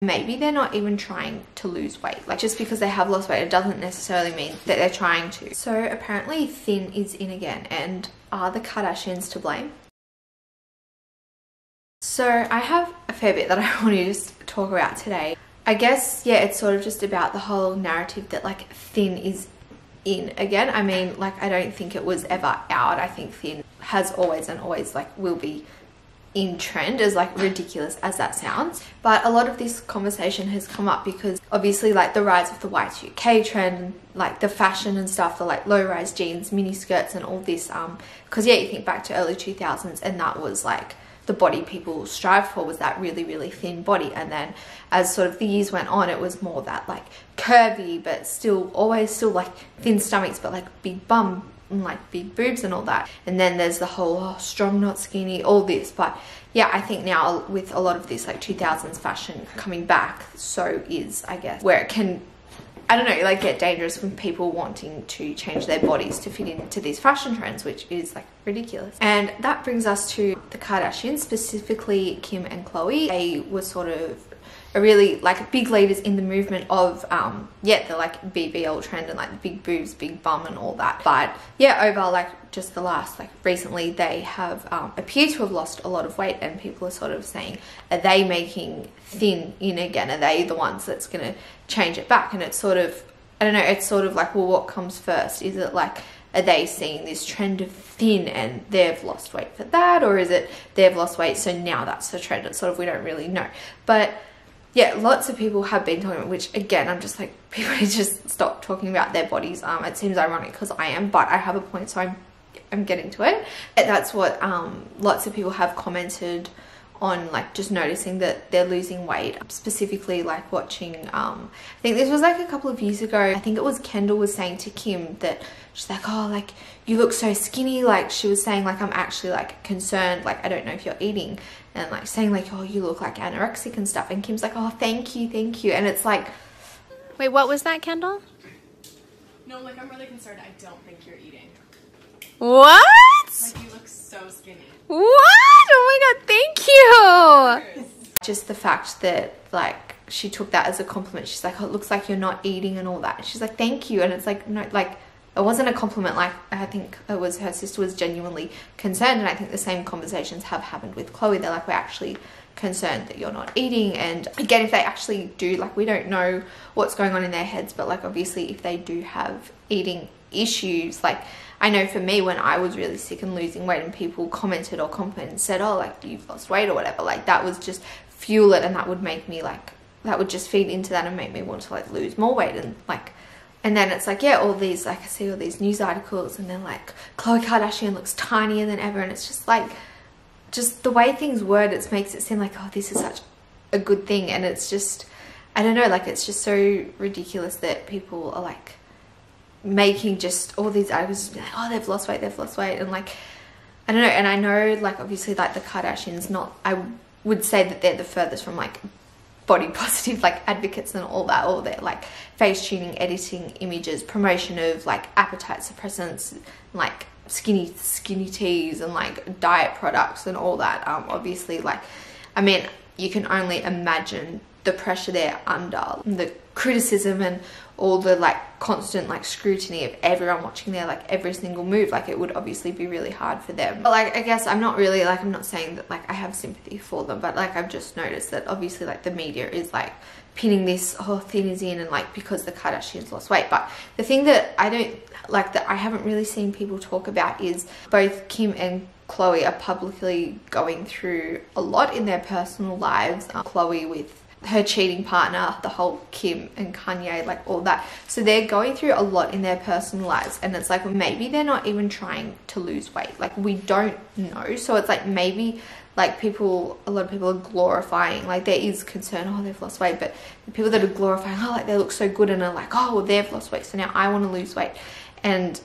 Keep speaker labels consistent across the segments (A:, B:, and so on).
A: maybe they're not even trying to lose weight. Like, just because they have lost weight, it doesn't necessarily mean that they're trying to. So apparently thin is in again, and are the Kardashians to blame? So I have a fair bit that I want to just talk about today. I guess, yeah, it's sort of just about the whole narrative that like thin is in again. I mean, like, I don't think it was ever out. I think thin has always and always like will be in trend, as like ridiculous as that sounds. But a lot of this conversation has come up because obviously like the rise of the Y2K trend, like the fashion and stuff, the like low-rise jeans, mini skirts and all this, because yeah, you think back to early 2000s and that was like the body people strived for, was that really, really thin body. And then as sort of the years went on, it was more that like curvy but still always still like thin stomachs but like big bum and like big boobs and all that. And then there's the whole strong not skinny, all this. But yeah, I think now with a lot of this like 2000s fashion coming back, so is, I guess, where it can, I don't know, like get dangerous when people wanting to change their bodies to fit into these fashion trends, which is like ridiculous. And that brings us to the Kardashians, specifically Kim and Khloe. They were sort of are really like big leaders in the movement of yeah, the like BBL trend and like the big boobs, big bum and all that. But yeah, over like just the last like recently, they have appeared to have lost a lot of weight, and people are sort of saying, are they making thin in again? Are they the ones that's gonna change it back? And it's sort of, I don't know, it's sort of like, well, what comes first? Is it like, are they seeing this trend of thin and they've lost weight for that, or is it they've lost weight so now that's the trend? It's sort of, we don't really know. But yeah, lots of people have been talking about, which again, I'm just like, people need to just stop talking about their bodies. It seems ironic because I am, but I have a point, so I'm getting to it. That's what lots of people have commented on, like just noticing that they're losing weight, specifically like watching I think this was like a couple of years ago, I think it was Kendall was saying to Kim that she's like, oh, like you look so skinny, like she was saying like, I'm actually like concerned, like I don't know if you're eating, and like saying like, oh, you look like anorexic and stuff, and Kim's like, oh, thank you, and it's like,
B: wait, what was that, Kendall?
C: No, like I'm really concerned. I don't think you're eating.
B: What?
C: Like you look so skinny.
B: What? Oh my god, thank you!
A: Just the fact that like she took that as a compliment. She's like, oh, it looks like you're not eating and all that. She's like, thank you. And it's like, no, like it wasn't a compliment. Like I think it was, her sister was genuinely concerned, and I think the same conversations have happened with Khloe. They're like, we're actually concerned that you're not eating. And again, if they actually do, like, we don't know what's going on in their heads, but like obviously if they do have eating issues, like I know for me, when I was really sick and losing weight and people commented or complimented and said, oh, like you've lost weight or whatever, like that was just fuel it, and that would make me like, that would just feed into that and make me want to like lose more weight. And like, and then it's like, yeah, all these, like I see all these news articles and then like Khloe Kardashian looks tinier than ever, and it's just like, just the way things word, it makes it seem like, oh, this is such a good thing. And it's just, I don't know, like it's just so ridiculous that people are like making just all these articles, like, oh, they've lost weight, and like, I don't know. And I know like obviously like the Kardashians, not, I would say that they're the furthest from like body positive like advocates and all that, all their like face tuning, editing images, promotion of like appetite suppressants, like skinny teas and like diet products and all that. Obviously, like, I mean, you can only imagine the pressure they're under, the criticism and all the like constant like scrutiny of everyone watching their like every single move. Like it would obviously be really hard for them. But like, I guess I'm not really like, I'm not saying that like I have sympathy for them, but like I've just noticed that obviously like the media is like pinning this whole thing is in, and like because the Kardashians lost weight. But the thing that I don't like, that I haven't really seen people talk about, is both Kim and Khloe are publicly going through a lot in their personal lives. Khloe with her cheating partner, the whole Kim and Kanye, like all that. So they're going through a lot in their personal lives, and it's like, well, maybe they're not even trying to lose weight. Like we don't know. So it's like, maybe like people, a lot of people are glorifying, like there is concern, oh, they've lost weight, but the people that are glorifying, oh, like they look so good, and are like, oh, well, they've lost weight, so now I want to lose weight. And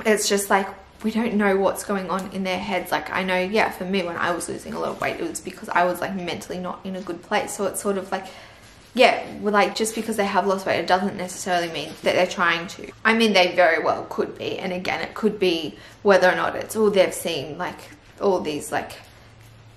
A: it's just like, we don't know what's going on in their heads. Like I know, yeah, for me, when I was losing a lot of weight, it was because I was like mentally not in a good place. So it's sort of like, yeah, like just because they have lost weight, it doesn't necessarily mean that they're trying to. I mean, they very well could be. And again, it could be whether or not it's, oh, they've seen like all these like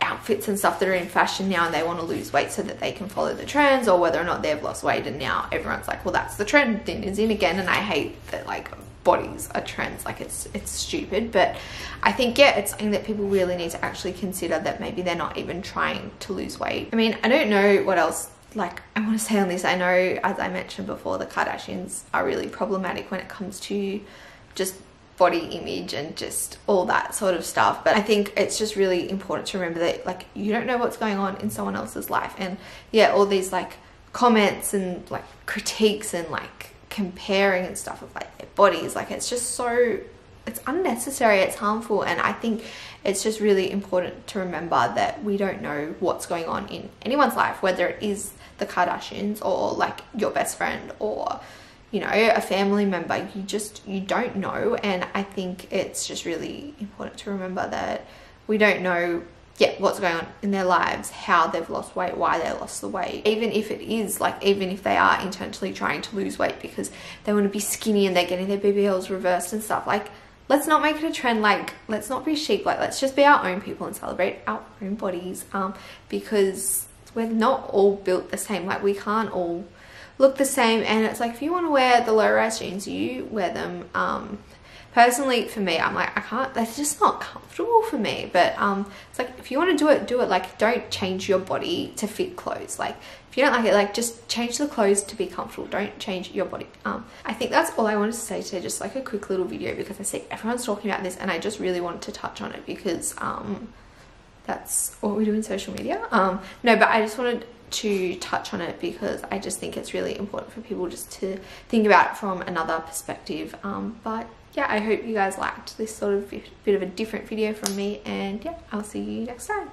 A: outfits and stuff that are in fashion now and they want to lose weight so that they can follow the trends, or whether or not they've lost weight and now everyone's like, well, that's the trend, thin is in again. And I hate that like bodies are trends, like it's stupid. But I think, yeah, it's something that people really need to actually consider, that maybe they're not even trying to lose weight. I mean, I don't know what else like I want to say on this. I know, as I mentioned before, the Kardashians are really problematic when it comes to just body image and just all that sort of stuff, but I think it's just really important to remember that like you don't know what's going on in someone else's life. And yeah, all these like comments and like critiques and like comparing and stuff of like their bodies, like it's just so, it's unnecessary, it's harmful. And I think it's just really important to remember that we don't know what's going on in anyone's life, whether it is the Kardashians or like your best friend or, you know, a family member. You don't know. And I think it's just really important to remember that we don't know yet what's going on in their lives, how they've lost weight, why they lost the weight. Even if it is like, even if they are intentionally trying to lose weight because they want to be skinny and they're getting their BBLs reversed and stuff, like let's not make it a trend. Like let's not be chic, like let's just be our own people and celebrate our own bodies, because we're not all built the same. Like we can't all look the same. And it's like, if you want to wear the low-rise jeans, you wear them. Personally, for me, I'm like, I can't, that's just not comfortable for me. But it's like, if you want to do it, do it. Like, don't change your body to fit clothes. Like, if you don't like it, like, just change the clothes to be comfortable. Don't change your body. I think that's all I wanted to say today. Just like a quick little video, because I see everyone's talking about this and I just really wanted to touch on it because that's what we do in social media. No, but I just wanted to touch on it because I just think it's really important for people just to think about it from another perspective. But yeah, I hope you guys liked this sort of bit of a different video from me, and yeah, I'll see you next time.